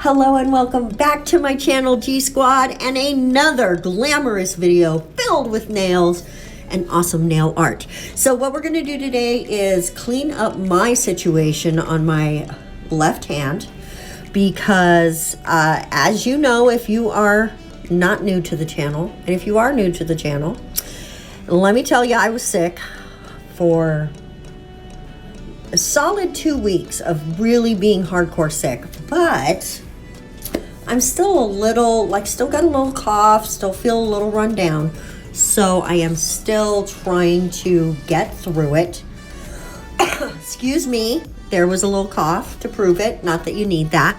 Hello and welcome back to my channel, G Squad, and another glamorous video filled with nails and awesome nail art. So what we're going to do today is clean up my situation on my left hand because as you know, if you are not new to the channel, and if you are new to the channel, let me tell you, I was sick for a solid 2 weeks of really being hardcore sick, but I'm still a little, still got a little cough, still feel a little run down. So I am still trying to get through it. Excuse me, there was a little cough to prove it. Not that you need that.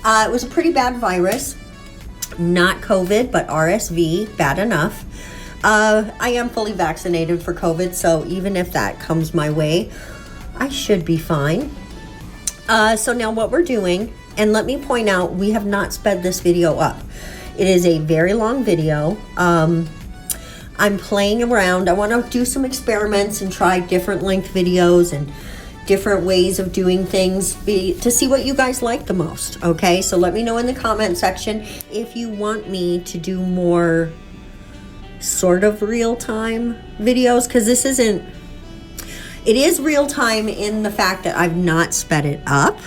It was a pretty bad virus. Not COVID, but RSV, bad enough. I am fully vaccinated for COVID, so even if that comes my way, I should be fine. So now what we're doing, and let me point out, we have not sped this video up. It is a very long video. I'm playing around. I want to do some experiments and try different length videos and different ways of doing things to see what you guys like the most. Okay, so let me know in the comment section if you want me to do more sort of real-time videos, because this isn't, it is real-time in the fact that I've not sped it up.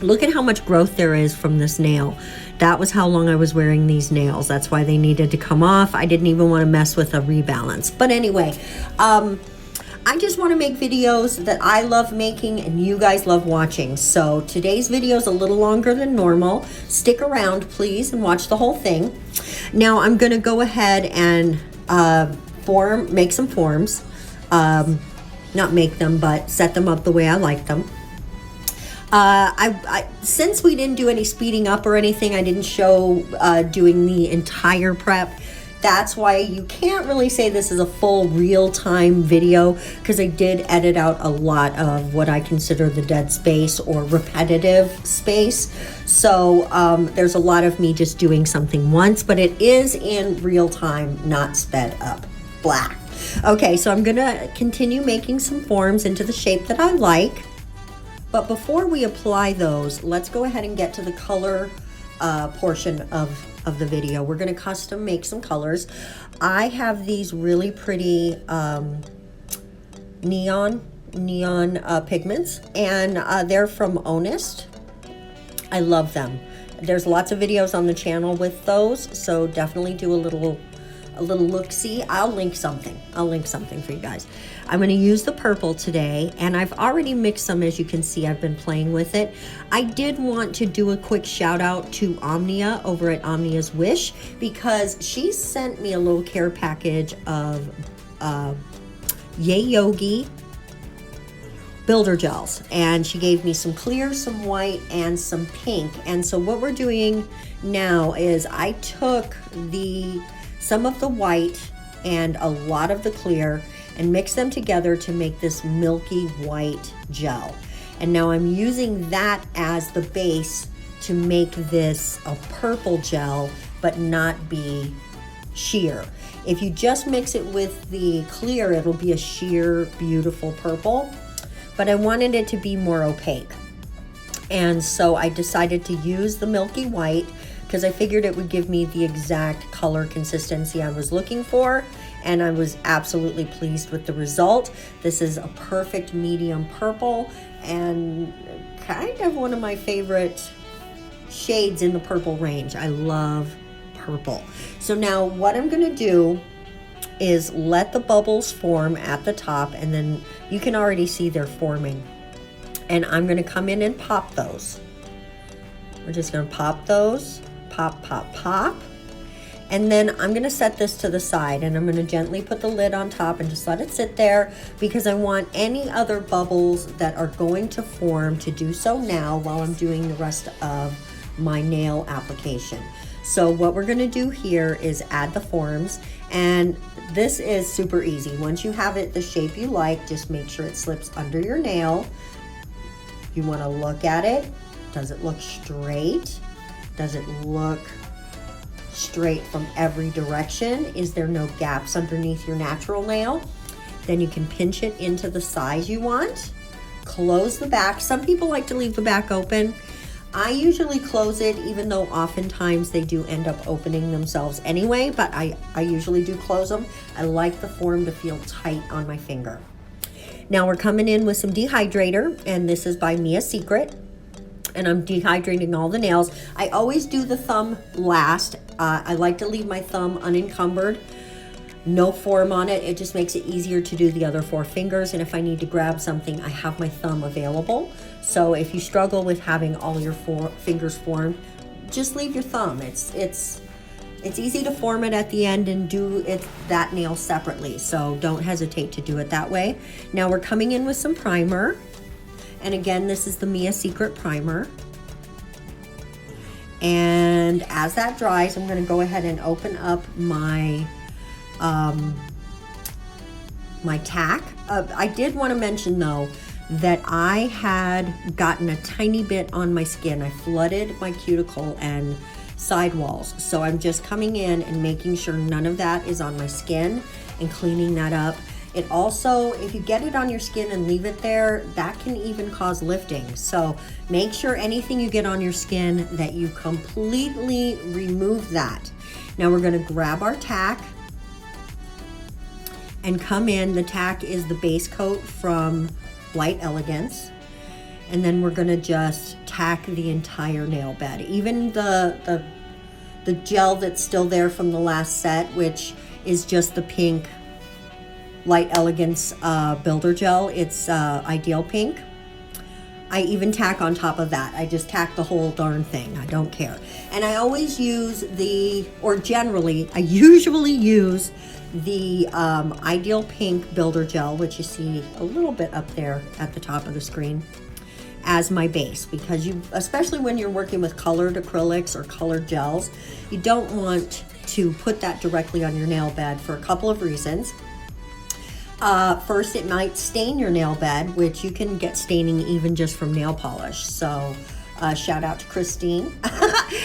Look at how much growth there is from this nail. That was how long I was wearing these nails. That's why they needed to come off. I didn't even want to mess with a rebalance. But anyway, I just want to make videos that I love making and you guys love watching. So today's video is a little longer than normal. Stick around, please, and watch the whole thing. Now I'm going to go ahead and make some forms. Not make them, but set them up the way I like them. Since we didn't do any speeding up or anything, I didn't show doing the entire prep. That's why you can't really say this is a full real-time video, because I did edit out a lot of what I consider the dead space or repetitive space. So there's a lot of me just doing something once, but it is in real time, not sped up. Blah. Okay, so I'm gonna continue making some forms into the shape that I like. But before we apply those, let's go ahead and get to the color portion of the video. We're gonna custom make some colors. I have these really pretty neon pigments, and they're from Ownest. I love them. There's lots of videos on the channel with those, so definitely do a little look-see. I'll link something for you guys. I'm going to use the purple today, and I've already mixed some. As you can see, I've been playing with it. I did want to do a quick shout out to Omnia over at Omnia's Wish, because she sent me a little care package of Yayoge builder gels, and she gave me some clear, some white, and some pink. And so what we're doing now is I took some of the white and a lot of the clear and mix them together to make this milky white gel. And now I'm using that as the base to make this a purple gel, but not be sheer. If you just mix it with the clear, it'll be a sheer, beautiful purple, but I wanted it to be more opaque. And so I decided to use the milky white because I figured it would give me the exact color consistency I was looking for, and I was absolutely pleased with the result. This is a perfect medium purple and kind of one of my favorite shades in the purple range. I love purple. So now what I'm gonna do is let the bubbles form at the top, and then you can already see they're forming. And I'm gonna come in and pop those. We're just gonna pop those. Pop, pop, pop. And then I'm going to set this to the side, and I'm going to gently put the lid on top and just let it sit there, because I want any other bubbles that are going to form to do so now while I'm doing the rest of my nail application. So what we're going to do here is add the forms, and this is super easy. Once you have it the shape you like, just make sure it slips under your nail. You want to look at it. Does it look straight? Does it look straight from every direction? Is there no gaps underneath your natural nail? Then you can pinch it into the size you want. Close the back. Some people like to leave the back open. I usually close it, even though oftentimes they do end up opening themselves anyway, but I usually do close them. I like the form to feel tight on my finger. Now we're coming in with some dehydrator, and this is by Mia Secret, and I'm dehydrating all the nails. I always do the thumb last. I like to leave my thumb unencumbered, no form on it. It just makes it easier to do the other 4 fingers, and if I need to grab something, I have my thumb available. So if you struggle with having all your 4 fingers formed, just leave your thumb. It's easy to form it at the end and do that nail separately, so don't hesitate to do it that way. Now we're coming in with some primer, and again, this is the Mia Secret primer. And as that dries, I'm going to go ahead and open up my my Tack. I did want to mention though that I had gotten a tiny bit on my skin. I flooded my cuticle and sidewalls, so I'm just coming in and making sure none of that is on my skin and cleaning that up. It also, if you get it on your skin and leave it there, that can even cause lifting. So make sure anything you get on your skin that you completely remove that. Now we're going to grab our Tack and come in. The Tack is the base coat from Light Elegance. And then we're going to just tack the entire nail bed. Even the gel that's still there from the last set, which is just the pink Light Elegance builder gel. It's Ideal Pink. I even tack on top of that. I just tack the whole darn thing. I don't care. And I always use I usually use the Ideal Pink builder gel, which you see a little bit up there at the top of the screen, as my base, because especially when you're working with colored acrylics or colored gels, you don't want to put that directly on your nail bed for a couple of reasons. First, it might stain your nail bed, which you can get staining even just from nail polish. So shout out to Christine,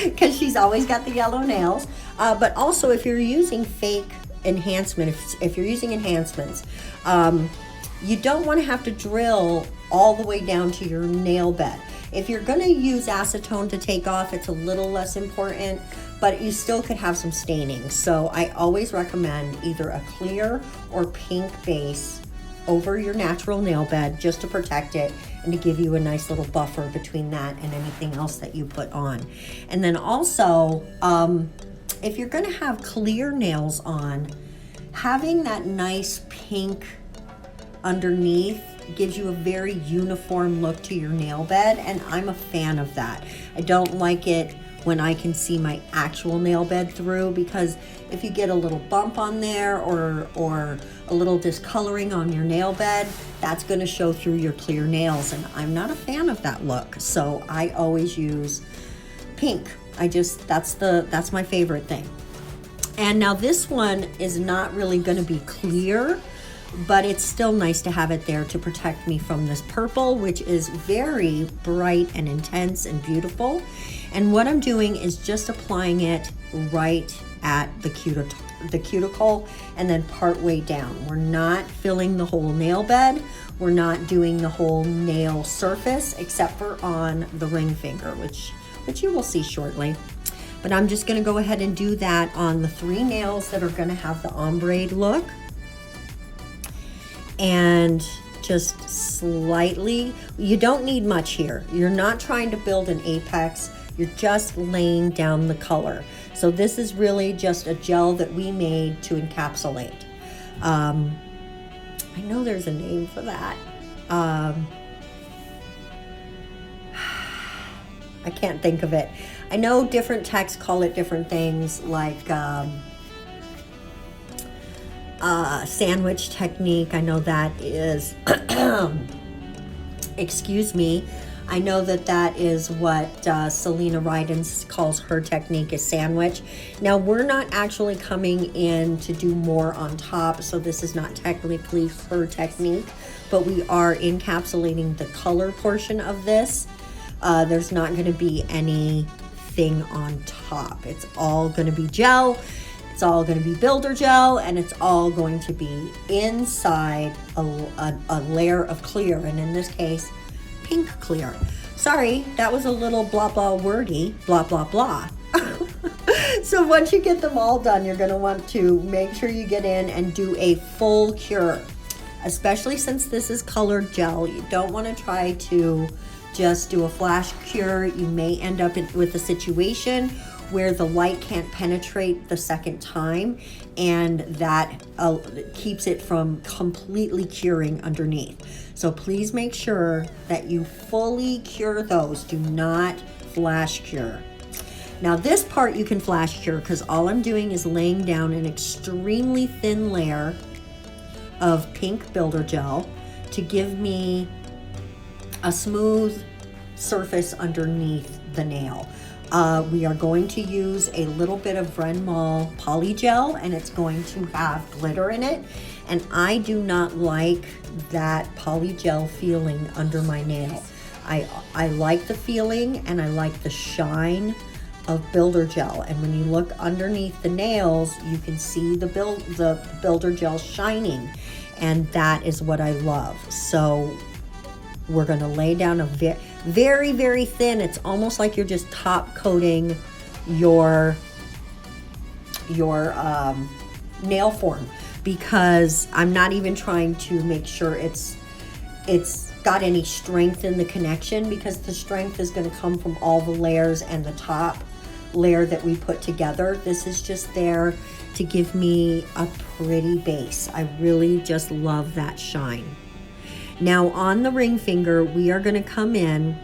because she's always got the yellow nails. But also, if you're using fake enhancement, if you're using enhancements, you don't want to have to drill all the way down to your nail bed. If you're going to use acetone to take off, it's a little less important, but you still could have some staining. So I always recommend either a clear or pink base over your natural nail bed, just to protect it and to give you a nice little buffer between that and anything else that you put on. And then also, if you're going to have clear nails on, having that nice pink underneath gives you a very uniform look to your nail bed, and I'm a fan of that. I don't like it when I can see my actual nail bed through, because if you get a little bump on there or a little discoloring on your nail bed, that's going to show through your clear nails, and I'm not a fan of that look. So I always use pink. That's my favorite thing. And now this one is not really going to be clear, but it's still nice to have it there to protect me from this purple, which is very bright and intense and beautiful. And what I'm doing is just applying it right at the cuticle and then part way down. We're not filling the whole nail bed. We're not doing the whole nail surface, except for on the ring finger, which you will see shortly. But I'm just going to go ahead and do that on the 3 nails that are going to have the ombre look. And just slightly, you don't need much here. You're not trying to build an apex. You're just laying down the color. So this is really just a gel that we made to encapsulate. I know there's a name for that. I can't think of it. I know different texts call it different things, like sandwich technique. I know that is, excuse me, I know that is what Selena Rydens calls her technique, is sandwich. Now, we're not actually coming in to do more on top, so this is not technically her technique, but we are encapsulating the color portion of this. There's not going to be anything on top. It's all going to be gel. It's all going to be builder gel, and it's all going to be inside a layer of clear, and in this case, pink clear. Sorry, that was a little blah blah wordy, blah blah blah. So once you get them all done, you're going to want to make sure you get in and do a full cure. Especially since this is colored gel, you don't want to try to just do a flash cure. You may end up with a situation where the light can't penetrate the second time, and that keeps it from completely curing underneath. So please make sure that you fully cure those. Do not flash cure. Now this part you can flash cure because all I'm doing is laying down an extremely thin layer of pink builder gel to give me a smooth surface underneath the nail. We are going to use a little bit of Vrenmol poly gel, and it's going to have glitter in it, and I do not like that poly gel feeling under my nail. I like the feeling and I like the shine of builder gel, and when you look underneath the nails you can see the builder gel shining, and that is what I love. So we're going to lay down a very very thin, it's almost like you're just top coating your nail form, because I'm not even trying to make sure it's got any strength in the connection, because the strength is going to come from all the layers and the top layer that we put together. This is just there to give me a pretty base. I really just love that shine. Now on the ring finger, we are going to come in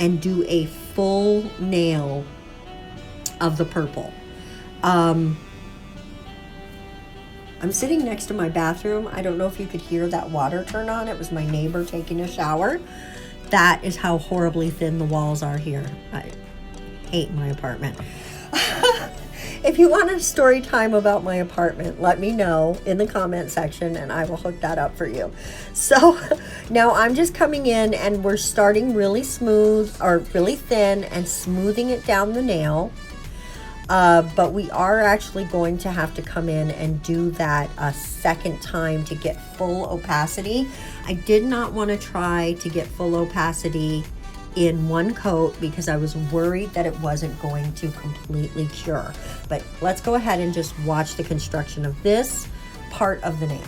and do a full nail of the purple. I'm sitting next to my bathroom. I don't know if you could hear that water turn on. It was my neighbor taking a shower. That is how horribly thin the walls are here. I hate my apartment. If you want a story time about my apartment, let me know in the comment section and I will hook that up for you. So now I'm just coming in and we're starting really smooth or really thin and smoothing it down the nail. But we are actually going to have to come in and do that a second time to get full opacity. I did not want to try to get full opacity in one coat because I was worried that it wasn't going to completely cure. But let's go ahead and just watch the construction of this part of the nail.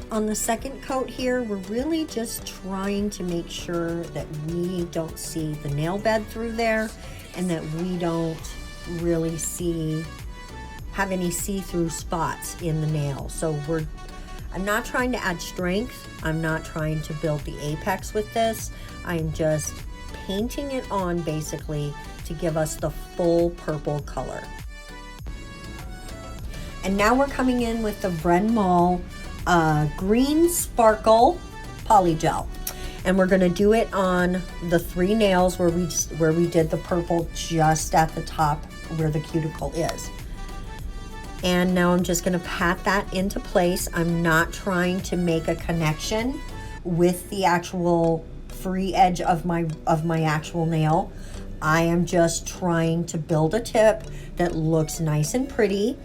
On the second coat here, we're really just trying to make sure that we don't see the nail bed through there and that we don't really have any see-through spots in the nail. So I'm not trying to add strength. I'm not trying to build the apex with this. I'm just painting it on basically to give us the full purple color. And now we're coming in with the Vrenmol Green Sparkle Polygel. And we're gonna do it on the 3 nails where we did the purple just at the top where the cuticle is. And now I'm just gonna pat that into place. I'm not trying to make a connection with the actual free edge of my actual nail. I am just trying to build a tip that looks nice and pretty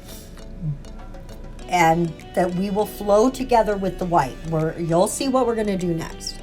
and that we will flow together with the white. You'll see what we're gonna do next.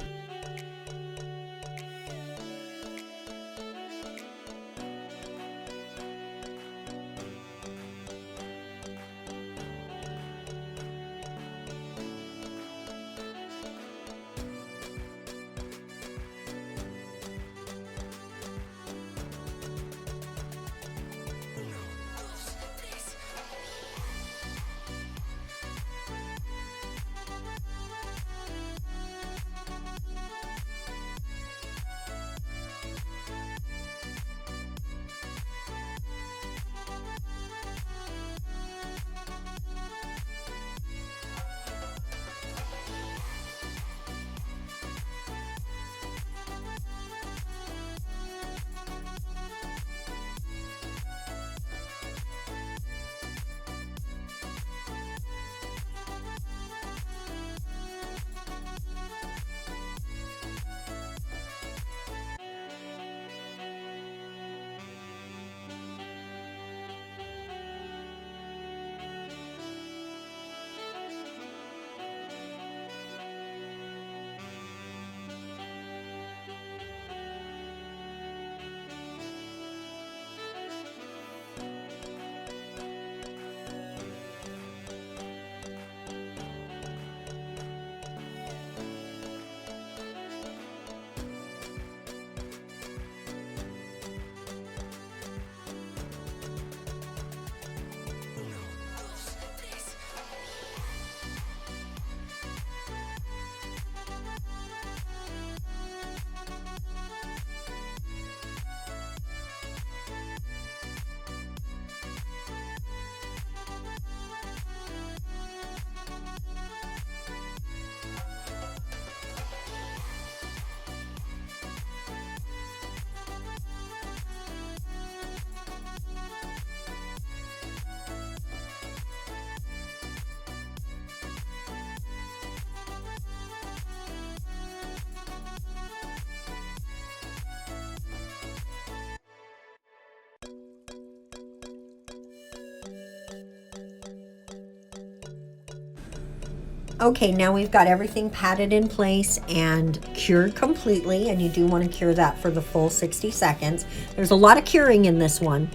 Okay, now we've got everything patted in place and cured completely, and you do want to cure that for the full 60 seconds. There's a lot of curing in this one.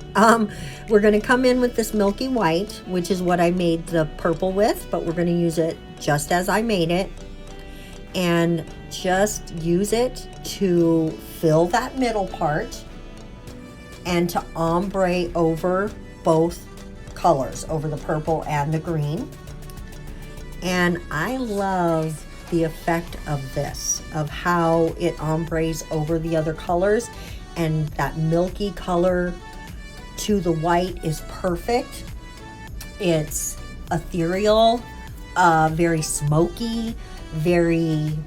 We're going to come in with this milky white, which is what I made the purple with, but we're going to use it just as I made it, and just use it to fill that middle part and to ombre over both colors, over the purple and the green. And I love the effect of this, of how it ombres over the other colors, and that milky color to the white is perfect. It's ethereal, very smoky, very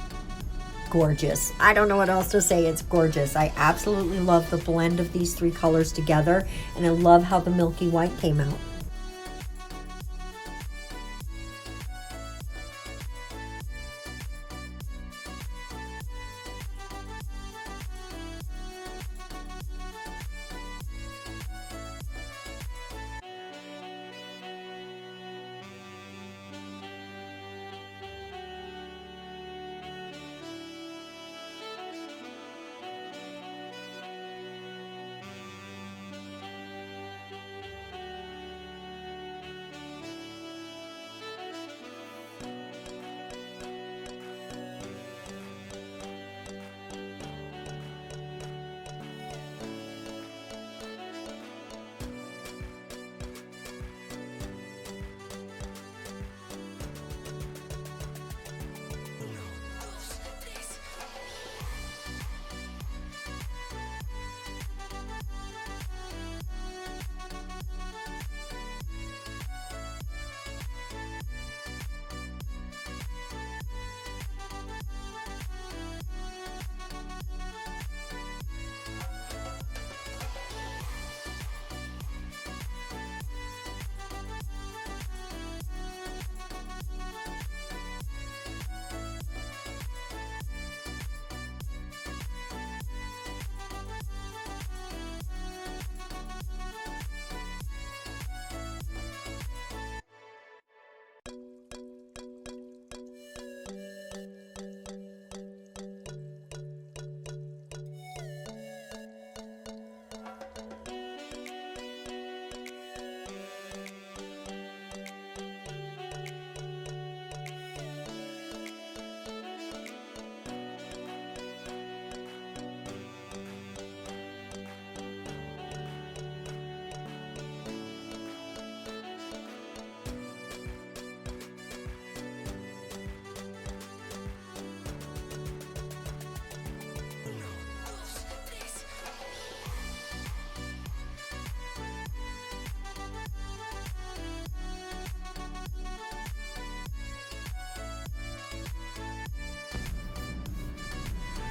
gorgeous. I don't know what else to say. It's gorgeous. I absolutely love the blend of these 3 colors together, and I love how the milky white came out.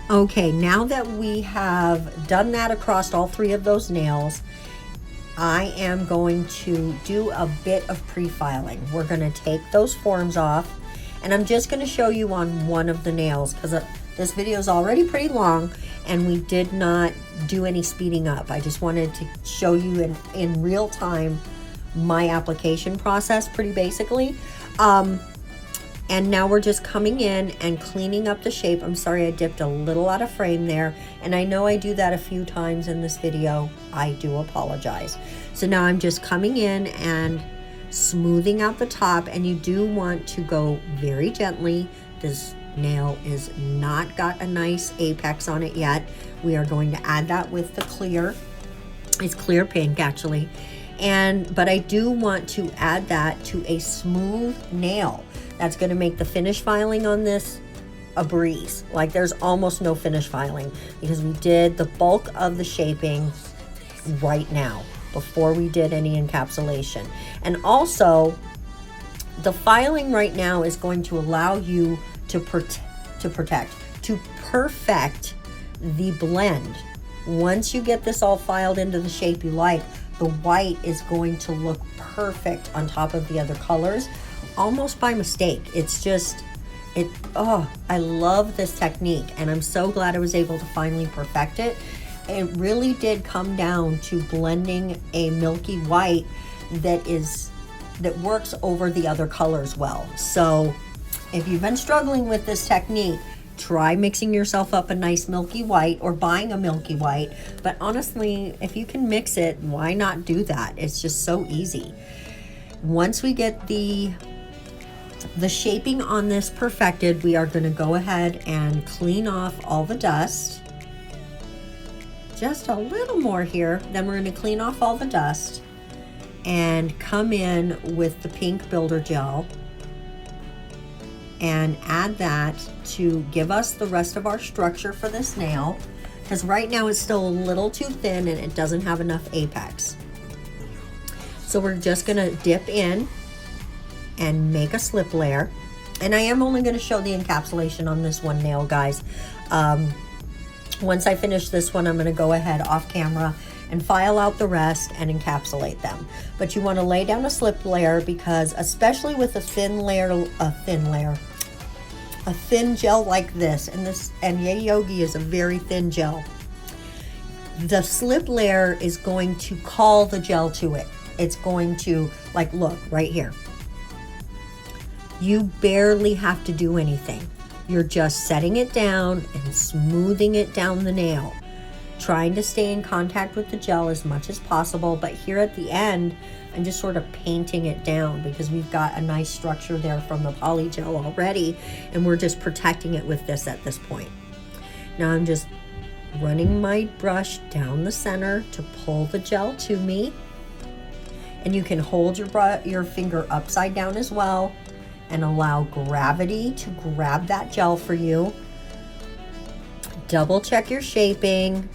Okay, now that we have done that across all 3 of those nails, I am going to do a bit of pre-filing. We're going to take those forms off, and I'm just going to show you on one of the nails because this video is already pretty long and we did not do any speeding up. I just wanted to show you in real time my application process pretty basically. And now we're just coming in and cleaning up the shape. I'm sorry I dipped a little out of frame there. And I know I do that a few times in this video. I do apologize. So now I'm just coming in and smoothing out the top. And you do want to go very gently. This nail is not got a nice apex on it yet. We are going to add that with the clear. It's clear pink actually. But I do want to add that to a smooth nail. That's going to make the finish filing on this a breeze. Like there's almost no finish filing because we did the bulk of the shaping right now before we did any encapsulation. And also the filing right now is going to allow you to perfect the blend. Once you get this all filed into the shape you like, the white is going to look perfect on top of the other colors, almost by mistake. It's just, I love this technique and I'm so glad I was able to finally perfect it. It really did come down to blending a milky white that works over the other colors well. So if you've been struggling with this technique, try mixing yourself up a nice milky white or buying a milky white. But honestly, if you can mix it, why not do that? It's just so easy. Once we get the shaping on this perfected, we are going to go ahead and clean off all the dust. Just a little more here. Then we're going to clean off all the dust and come in with the pink builder gel and add that to give us the rest of our structure for this nail, because right now it's still a little too thin and it doesn't have enough apex. So we're just gonna dip in and make a slip layer. And I am only gonna show the encapsulation on this one nail, guys. Once I finish this one, I'm gonna go ahead off camera and file out the rest and encapsulate them. But you wanna lay down a slip layer because especially with a thin gel like this, and Yayoge is a very thin gel, the slip layer is going to call the gel to it. It's going to, like, look right here. You barely have to do anything. You're just setting it down and smoothing it down the nail, trying to stay in contact with the gel as much as possible. But here at the end, I'm just sort of painting it down because we've got a nice structure there from the poly gel already, and we're just protecting it with this at this point. Now I'm just running my brush down the center to pull the gel to me, and you can hold your finger upside down as well and allow gravity to grab that gel for you. Double check your shaping.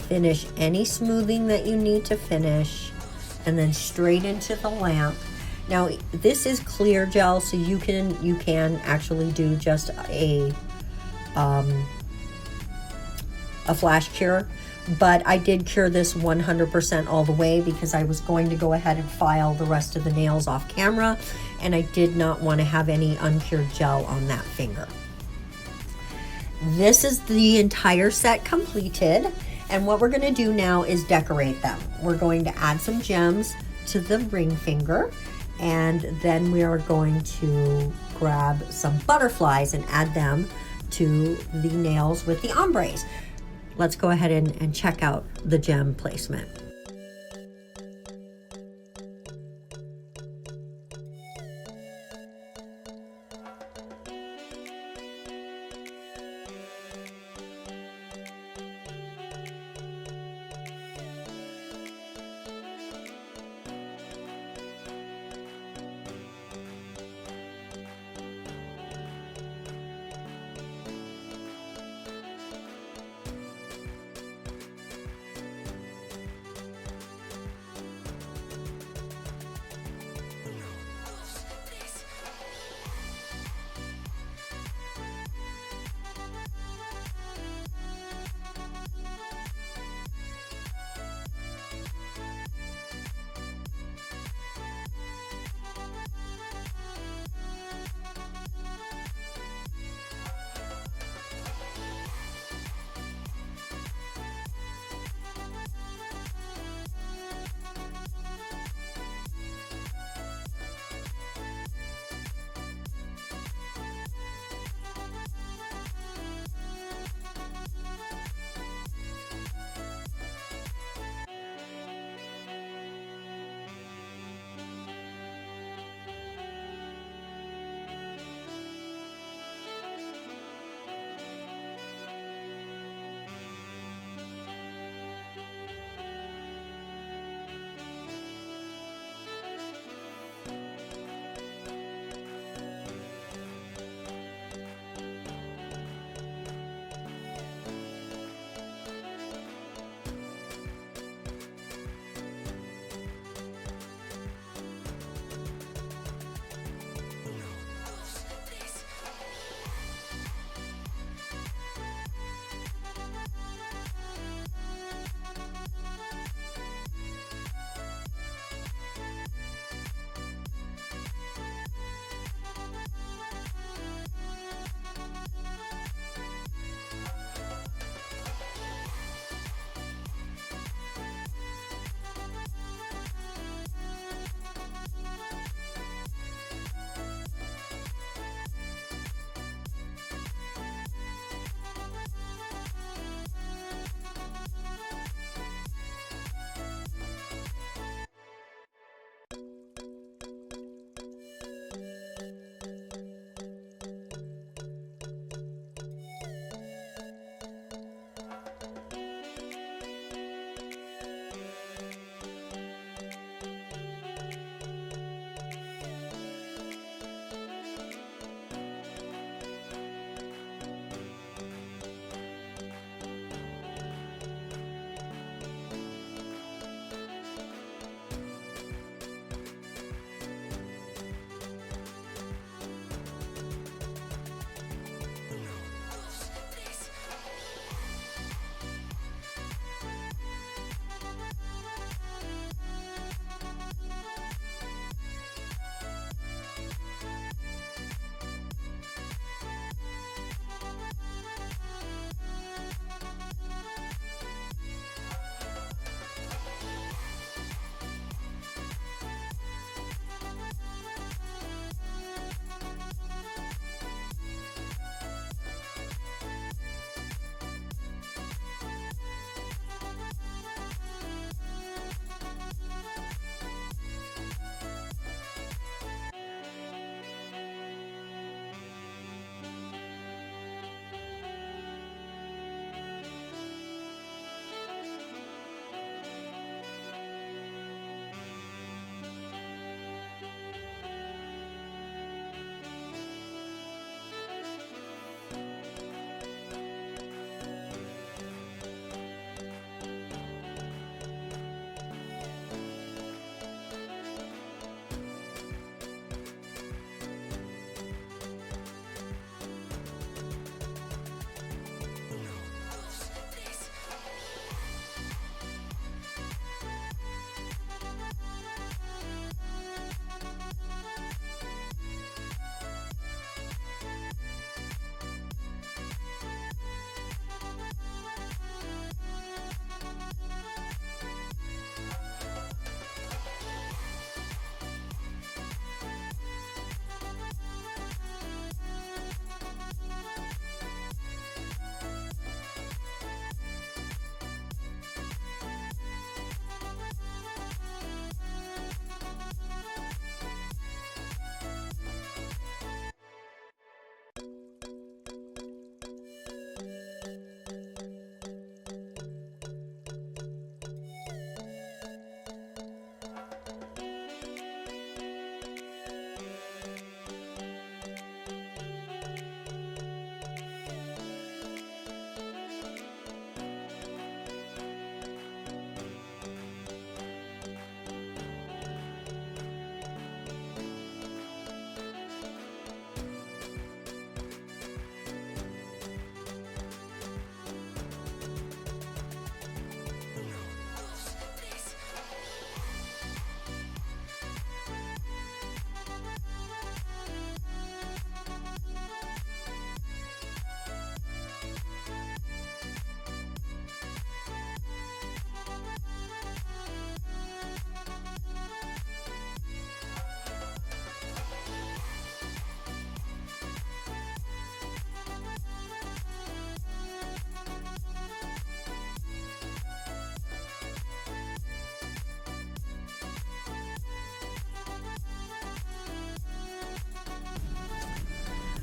Finish any smoothing that you need to finish, and then straight into the lamp. Now this is clear gel, so you can actually do just a flash cure, but I did cure this 100% all the way because I was going to go ahead and file the rest of the nails off camera, and I did not want to have any uncured gel on that finger. This is the entire set completed. And what we're gonna do now is decorate them. We're going to add some gems to the ring finger, and then we are going to grab some butterflies and add them to the nails with the ombres. Let's go ahead and check out the gem placement.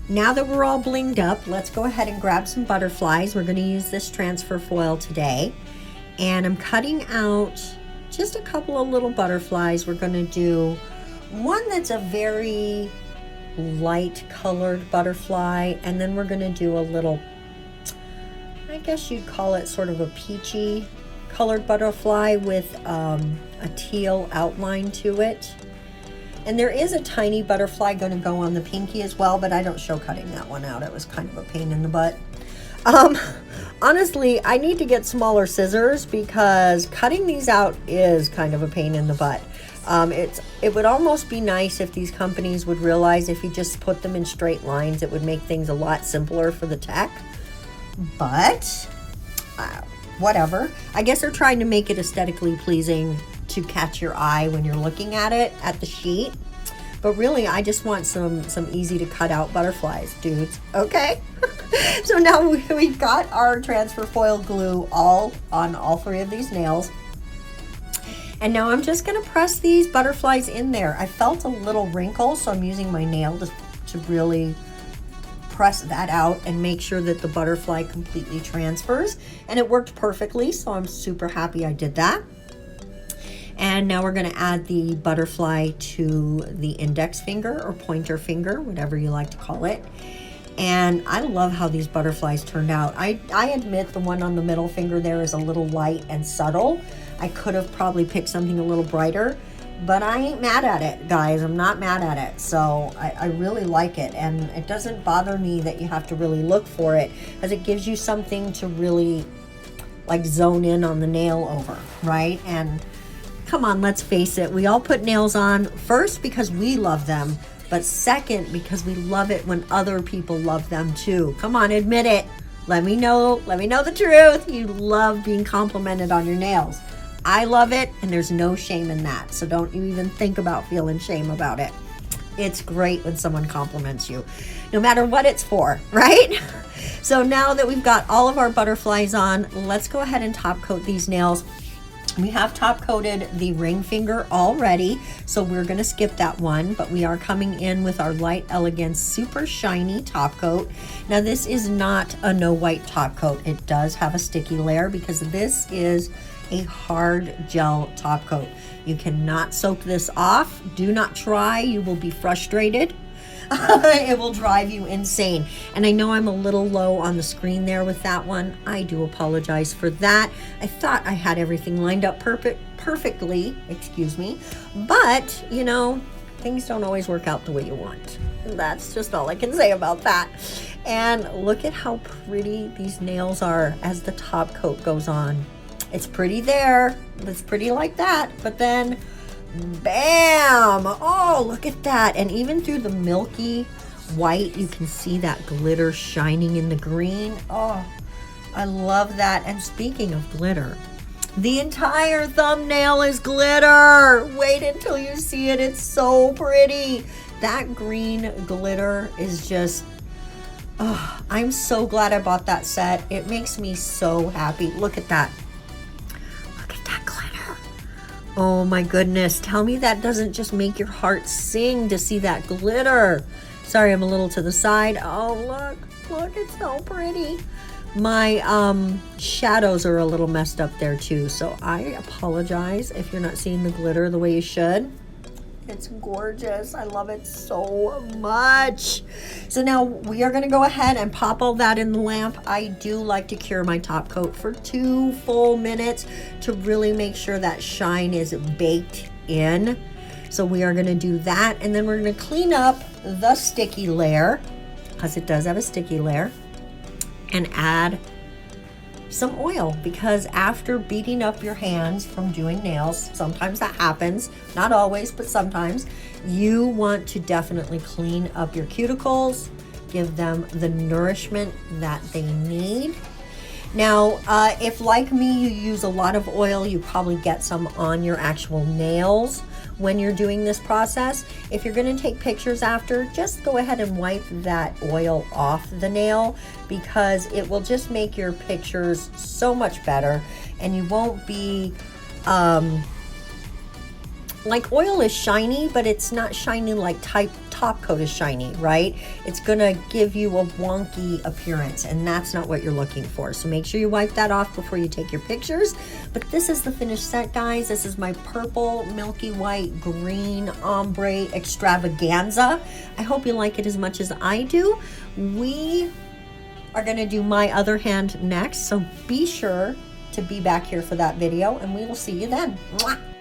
Now that we're all blinged up, let's go ahead and grab some butterflies. We're going to use this transfer foil today. And I'm cutting out just a couple of little butterflies. We're going to do one that's a very light colored butterfly, and then we're going to do a little, I guess you'd call it sort of a peachy colored butterfly with a teal outline to it. And there is a tiny butterfly going to go on the pinky as well, but I don't show cutting that one out. It was kind of a pain in the butt. Honestly, I need to get smaller scissors because cutting these out is kind of a pain in the butt. It would almost be nice if these companies would realize if you just put them in straight lines, it would make things a lot simpler for the tech. But whatever. I guess they're trying to make it aesthetically pleasing to catch your eye when you're looking at it, at the sheet. But really, I just want some easy to cut out butterflies, dudes. Okay? So now we've got our transfer foil glue all on all three of these nails. And now I'm just going to press these butterflies in there. I felt a little wrinkle, so I'm using my nail to really press that out and make sure that the butterfly completely transfers. And it worked perfectly, so I'm super happy I did that. And now we're going to add the butterfly to the index finger or pointer finger, whatever you like to call it. And I love how these butterflies turned out. I admit the one on the middle finger there is a little light and subtle. I could have probably picked something a little brighter, but I ain't mad at it, guys. I'm not mad at it. So I really like it. And it doesn't bother me that you have to really look for it, as it gives you something to really like zone in on the nail over, right? And come on, let's face it. We all put nails on first because we love them, but second because we love it when other people love them too. Come on, admit it. Let me know the truth. You love being complimented on your nails. I love it, and there's no shame in that. So don't you even think about feeling shame about it. It's great when someone compliments you, no matter what it's for, right? So now that we've got all of our butterflies on, let's go ahead and top coat these nails. We have top coated the ring finger already, so we're going to skip that one, but we are coming in with our light Elegance super shiny top coat. Now this is not a no white top coat. It does have a sticky layer because this is a hard gel top coat. You cannot soak this off. Do not try. You will be frustrated. It will drive you insane. And I know I'm a little low on the screen there with that one. I do apologize for that. I thought I had everything lined up perfectly, excuse me. But, you know, things don't always work out the way you want. That's just all I can say about that. And look at how pretty these nails are as the top coat goes on. It's pretty there. It's pretty like that. But then bam! Oh, look at that. And even through the milky white, you can see that glitter shining in the green. Oh, I love that. And speaking of glitter, the entire thumbnail is glitter. Wait until you see it. It's so pretty. That green glitter is just, oh, I'm so glad I bought that set. It makes me so happy. Look at that. Oh my goodness, tell me that doesn't just make your heart sing to see that glitter. Sorry, I'm a little to the side. Oh, look, it's so pretty. My shadows are a little messed up there too, so I apologize if you're not seeing the glitter the way you should. It's gorgeous. I love it so much. So now we are going to go ahead and pop all that in the lamp. I do like to cure my top coat for 2 full minutes to really make sure that shine is baked in. So we are going to do that, and then we're going to clean up the sticky layer, because it does have a sticky layer, and add some oil, because after beating up your hands from doing nails, sometimes that happens, not always, but sometimes, you want to definitely clean up your cuticles, give them the nourishment that they need. Now, if like me, you use a lot of oil, you probably get some on your actual nails when you're doing this process. If you're going to take pictures after, just go ahead and wipe that oil off the nail, because it will just make your pictures so much better, and you won't be like, oil is shiny, but it's not shiny like top coat is shiny, right? It's gonna give you a wonky appearance, and that's not what you're looking for. So make sure you wipe that off before you take your pictures. But this is the finished set, guys. This is my purple, milky white, green ombre extravaganza. I hope you like it as much as I do. We are gonna do my other hand next, so be sure to be back here for that video, and we will see you then. Mwah!